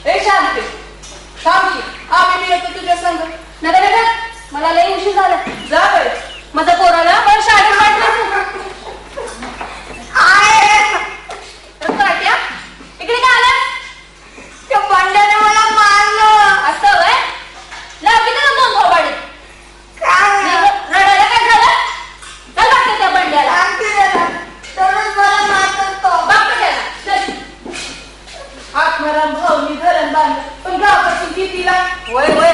ए शांती थांबशी आम्ही येतो तुझ्या संग. नका नका मला लई उशीर झाला. जा बाई माझा पोराला मला शाळेत पाठवायचं. इकडे का आला? त्या बंड्याने मला मारलं. असं वय लावली ना दोन थोबाडी. रडायला काय झालं? चल बघते त्या बंड्याला. मला मारतो बघतो त्याला. आत्माराम भाऊनी घरण बांधलं पण गावापासून कितीला. वय वय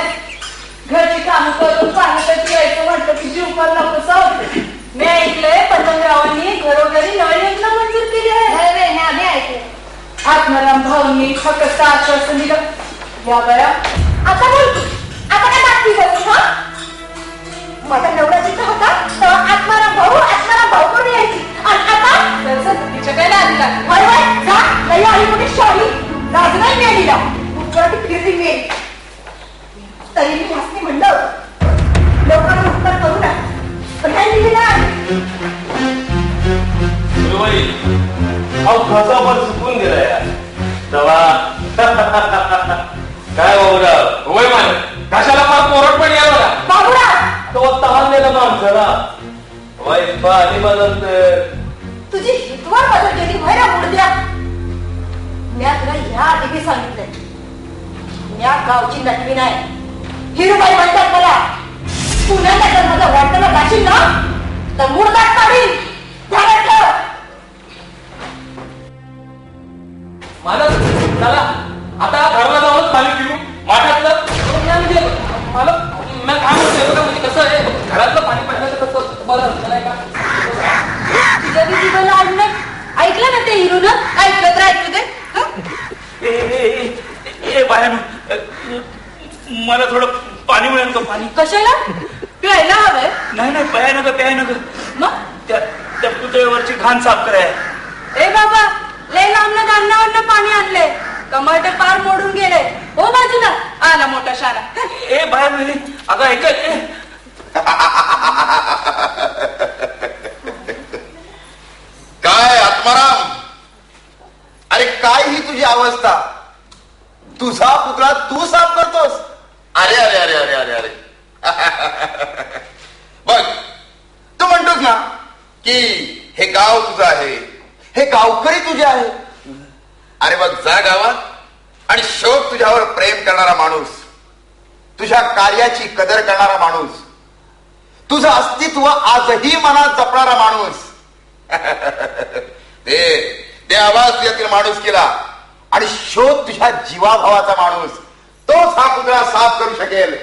घरची कामं करून पाण्यासाठी यायचं म्हटलं की जीव पण नको सावते. मी ऐकलंय पंतप्रधानांनी घरोघरी नळ योजना मंजूर केली आहे. आम्ही ऐकलंय. आत्माराम भाऊंनी फक्त आश्वासन दिलं. या बया आता बोलतो. आता काय बातमी बोलतो? हा माझा नवरा जिथं होता तेव्हा आत्माराम भाऊ करून यायची. आणि आता तिच्या काय लादी लागली. वय वय जा लई आली मोठी शाही लाज नाही मिळालीला. उठवाटी फिरली मिळेल तरी मी हसणे म्हणलं लोकांना उत्तर करू ना पण नाही दिली ना. घसाभर चुकून गेला यार दवा. काय बाबूराव वय मान कशाला फार कोरड पण यार मला बाबूराव तो तहानलेला माणसाला वय पाणी बदलत. तुझी हितवार बदल केली व्हायला मुडद्या. मी तुला ह्या आधी सांगितलंय या गावची नटवी नाही. हिरूबाई म्हणतात मला पुण्याला जर माझ्या वाटताना जाशील ना तर मुडदात काढील. मला चला आता घरला जाऊनच पाणी पिऊ माठातलं. म्हणजे मला मी काय म्हणतो का म्हणजे कसं आहे घरातलं पाणी पाण्याचं कसं बरं नाही का. तुझ्या जीवाला आणलं ऐकलं ना ते हिरून ऐकलं तर ऐकू दे. बाहेर मला थोडं पाणी मिळेल का. पाणी कशाला प्यायला हवंय. नाही नाही प्याय नका प्याय नका. मग त्या पुतळ्यावरची घाण साफ कराय. ए बाबा लय लांबनं धान्यावरनं पाणी आणले. कमाटे पार मोडून गेले. हो बाजूला आला मोठा शाळा. ए बाहेर नाही अगं ऐक. काय आत्माराम अरे काय ही तुझी अवस्था. तुझा पुतळा तू साफ करतोस. अरे अरे अरे अरे अरे अरे बघ तू म्हणतोस ना की हे गाव तुझं आहे हे गावकरी तुझे आहे. अरे बघ जा गावात आणि शोध तुझ्यावर प्रेम करणारा माणूस तुझ्या कार्याची कदर करणारा माणूस तुझं अस्तित्व आजही मनात जपणारा माणूस ते आवाज तुझ्यातील माणूस केला आणि शोध तुझ्या जीवाभावाचा माणूस तोच हा पुतळा साफ करू शकेल.